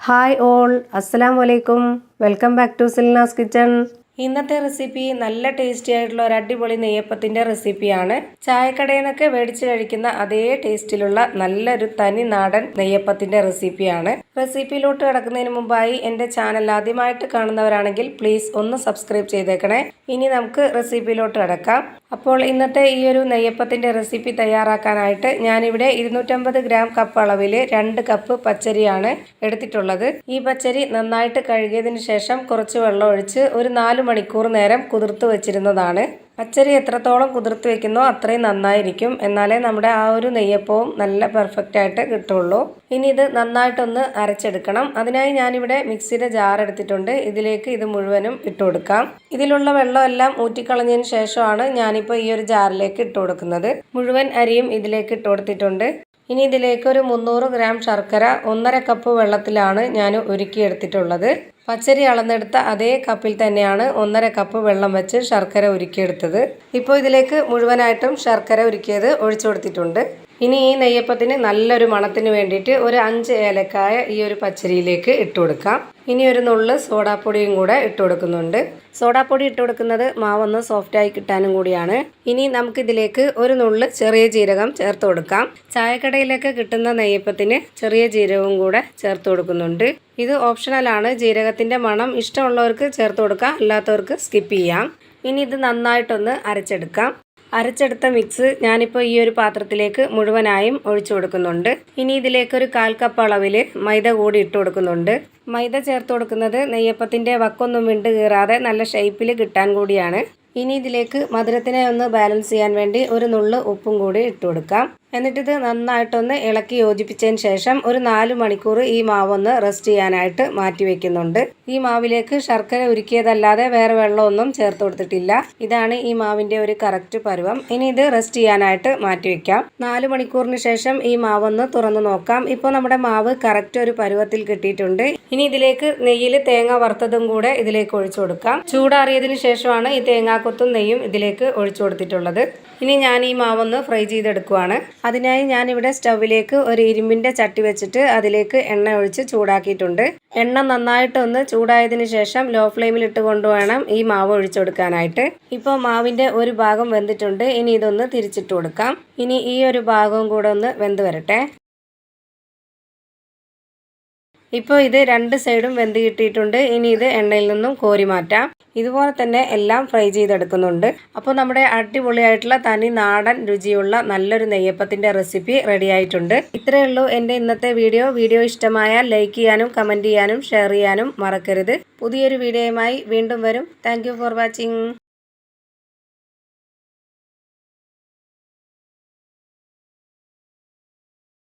Hi all, അസ്സലാമു അലൈക്കും. Welcome back to Silnas kitchen. ഇന്നത്തെ റെസിപ്പി നല്ല ടേസ്റ്റി ആയിട്ടുള്ള ഒരു അടിപൊളി നെയ്യപ്പത്തിൻ്റെ റെസിപ്പിയാണ്. ചായക്കടയിൽ നിന്നൊക്കെ മേടിച്ച് കഴിക്കുന്ന അതേ ടേസ്റ്റിലുള്ള നല്ലൊരു തനി നാടൻ നെയ്യപ്പത്തിൻ്റെ റെസിപ്പിയാണ്. റെസിപ്പിയിലോട്ട് കിടക്കുന്നതിന് മുമ്പായി എൻ്റെ ചാനൽ ആദ്യമായിട്ട് കാണുന്നവരാണെങ്കിൽ പ്ലീസ് ഒന്ന് സബ്സ്ക്രൈബ് ചെയ്തേക്കണേ. ഇനി നമുക്ക് റെസിപ്പിയിലോട്ട് കിടക്കാം. അപ്പോൾ ഇന്നത്തെ ഈ ഒരു നെയ്യപ്പത്തിൻ്റെ റെസിപ്പി തയ്യാറാക്കാനായിട്ട് ഞാനിവിടെ 250 ഗ്രാം കപ്പ് അളവിൽ 2 കപ്പ് പച്ചരിയാണ് എടുത്തിട്ടുള്ളത്. ഈ പച്ചരി നന്നായിട്ട് കഴുകിയതിന് ശേഷം കുറച്ച് വെള്ളം ഒഴിച്ച് ഒരു 4 മണിക്കൂർ നേരം കുതിർത്ത് വെച്ചിരുന്നതാണ്. പച്ചരി എത്രത്തോളം കുതിർത്ത് വെക്കുന്നോ അത്രയും നന്നായിരിക്കും. എന്നാലേ നമ്മുടെ ആ ഒരു നെയ്യപ്പവും നല്ല പെർഫെക്റ്റ് ആയിട്ട് കിട്ടുള്ളൂ. ഇനി ഇത് നന്നായിട്ടൊന്ന് അരച്ചെടുക്കണം. അതിനായി ഞാനിവിടെ മിക്സിയുടെ ജാർ എടുത്തിട്ടുണ്ട്. ഇതിലേക്ക് ഇത് മുഴുവനും ഇട്ട് കൊടുക്കാം. ഇതിലുള്ള വെള്ളമെല്ലാം ഊറ്റിക്കളഞ്ഞതിന് ശേഷമാണ് ഞാനിപ്പോൾ ഈ ഒരു ജാറിലേക്ക് ഇട്ട് കൊടുക്കുന്നത്. മുഴുവൻ അരിയും ഇതിലേക്ക് ഇട്ട് കൊടുത്തിട്ടുണ്ട്. ഇനി ഇതിലേക്ക് ഒരു 300 ഗ്രാം ശർക്കര 1.5 കപ്പ് വെള്ളത്തിലാണ് ഞാൻ ഉരുക്കിയെടുത്തിട്ടുള്ളത്. പച്ചരി അളന്നെടുത്ത അതേ കപ്പിൽ തന്നെയാണ് 1.5 കപ്പ് വെള്ളം വെച്ച് ശർക്കര ഉരുക്കിയെടുത്തത്. ഇപ്പോൾ ഇതിലേക്ക് മുഴുവനായിട്ടും ശർക്കര ഉരുക്കിയത് ഒഴിച്ചു കൊടുത്തിട്ടുണ്ട്. ഇനി ഈ നെയ്യപ്പത്തിന് നല്ലൊരു മണത്തിന് വേണ്ടിയിട്ട് ഒരു 5 ഏലക്കായ ഈ ഒരു പച്ചരിയിലേക്ക് ഇട്ട് കൊടുക്കാം. ഇനി ഒരു നുള്ള് സോഡാപ്പൊടിയും കൂടെ ഇട്ട് കൊടുക്കുന്നുണ്ട്. സോഡാപ്പൊടി ഇട്ട് കൊടുക്കുന്നത് മാവൊന്ന് സോഫ്റ്റായി കിട്ടാനും കൂടിയാണ്. ഇനി നമുക്കിതിലേക്ക് ഒരു നുള്ള് ചെറിയ ജീരകം ചേർത്ത് കൊടുക്കാം. ചായക്കടയിലൊക്കെ കിട്ടുന്ന നെയ്യപ്പത്തിന് ചെറിയ ജീരകവും കൂടെ ചേർത്ത് കൊടുക്കുന്നുണ്ട്. ഇത് ഓപ്ഷണലാണ്. ജീരകത്തിൻ്റെ മണം ഇഷ്ടമുള്ളവർക്ക് ചേർത്ത് കൊടുക്കാം, അല്ലാത്തവർക്ക് സ്കിപ്പ് ചെയ്യാം. ഇനി ഇത് നന്നായിട്ടൊന്ന് അരച്ചെടുക്കാം. അരച്ചെടുത്ത മിക്സ് ഞാനിപ്പോൾ ഈ ഒരു പാത്രത്തിലേക്ക് മുഴുവനായും ഒഴിച്ചു കൊടുക്കുന്നുണ്ട്. ഇനി ഇതിലേക്ക് ഒരു 1/4 കപ്പ് അളവിൽ മൈദ കൂടി ഇട്ട് കൊടുക്കുന്നുണ്ട്. മൈദ ചേർത്ത് കൊടുക്കുന്നത് നെയ്യപ്പത്തിൻ്റെ വക്കൊന്നും വിണ്ട് കീറാതെ നല്ല ഷേപ്പിൽ കിട്ടാൻ കൂടിയാണ്. ഇനി ഇതിലേക്ക് മധുരത്തിനെ ഒന്ന് ബാലൻസ് ചെയ്യാൻ വേണ്ടി ഒരു നുള്ള് ഉപ്പും കൂടി ഇട്ട് കൊടുക്കാം. എന്നിട്ടിത് നന്നായിട്ടൊന്ന് ഇളക്കി യോജിപ്പിച്ചതിന് ശേഷം ഒരു 4 മണിക്കൂർ ഈ മാവൊന്ന് റെസ്റ്റ് ചെയ്യാനായിട്ട് മാറ്റി വെക്കുന്നുണ്ട്. ഈ മാവിലേക്ക് ശർക്കര ഉരുക്കിയതല്ലാതെ വേറെ വെള്ളമൊന്നും ചേർത്ത് കൊടുത്തിട്ടില്ല. ഇതാണ് ഈ മാവിൻ്റെ ഒരു കറക്റ്റ് പരുവം. ഇനി ഇത് റെസ്റ്റ് ചെയ്യാനായിട്ട് മാറ്റി വെക്കാം. 4 മണിക്കൂറിന് ശേഷം ഈ മാവൊന്ന് തുറന്നു നോക്കാം. ഇപ്പോൾ നമ്മുടെ മാവ് കറക്റ്റ് ഒരു പരുവത്തിൽ കിട്ടിയിട്ടുണ്ട്. ഇനി ഇതിലേക്ക് നെയ്യിൽ തേങ്ങ വറുത്തതും കൂടെ ഇതിലേക്ക് ഒഴിച്ചു കൊടുക്കാം. ചൂടാറിയതിന് ശേഷമാണ് ഈ തേങ്ങാക്കൊത്തും നെയ്യും ഇതിലേക്ക് ഒഴിച്ചു കൊടുത്തിട്ടുള്ളത്. ഇനി ഞാൻ ഈ മാവൊന്ന് ഫ്രൈ ചെയ്തെടുക്കുവാണ്. അതിനായി ഞാനിവിടെ സ്റ്റൗവിലേക്ക് ഒരു ഇരുമ്പിൻ്റെ ചട്ടി വെച്ചിട്ട് അതിലേക്ക് എണ്ണ ഒഴിച്ച് ചൂടാക്കിയിട്ടുണ്ട്. എണ്ണ നന്നായിട്ടൊന്ന് ചൂടായതിനു ശേഷം ലോ ഫ്ലെയിമിൽ ഇട്ട് കൊണ്ടുവേണം ഈ മാവ് ഒഴിച്ചെടുക്കാനായിട്ട്. ഇപ്പോൾ മാവിൻ്റെ ഒരു ഭാഗം വെന്തിട്ടുണ്ട്. ഇനി ഇതൊന്ന് തിരിച്ചിട്ട് കൊടുക്കാം. ഇനി ഈ ഒരു ഭാഗവും കൂടെ ഒന്ന് വെന്ത് വരട്ടെ. ഇപ്പോൾ ഇത് 2 സൈഡും വെന്ത് കിട്ടിയിട്ടുണ്ട്. ഇനി ഇത് എണ്ണയിൽ നിന്നും കോരി മാറ്റാം. ഇതുപോലെ തന്നെ എല്ലാം ഫ്രൈ ചെയ്തെടുക്കുന്നുണ്ട്. അപ്പോൾ നമ്മുടെ അടിപൊളിയായിട്ടുള്ള തനി നാടൻ രുചിയുള്ള നല്ലൊരു നെയ്യപ്പത്തിൻ്റെ റെസിപ്പി റെഡി ആയിട്ടുണ്ട്. ഇത്രയേ ഉള്ളൂ എൻ്റെ ഇന്നത്തെ വീഡിയോ ഇഷ്ടമായാൽ ലൈക്ക് ചെയ്യാനും കമൻറ്റ് ചെയ്യാനും ഷെയർ ചെയ്യാനും മറക്കരുത്. പുതിയൊരു വീഡിയോയുമായി വീണ്ടും വരും. Thank you for watching.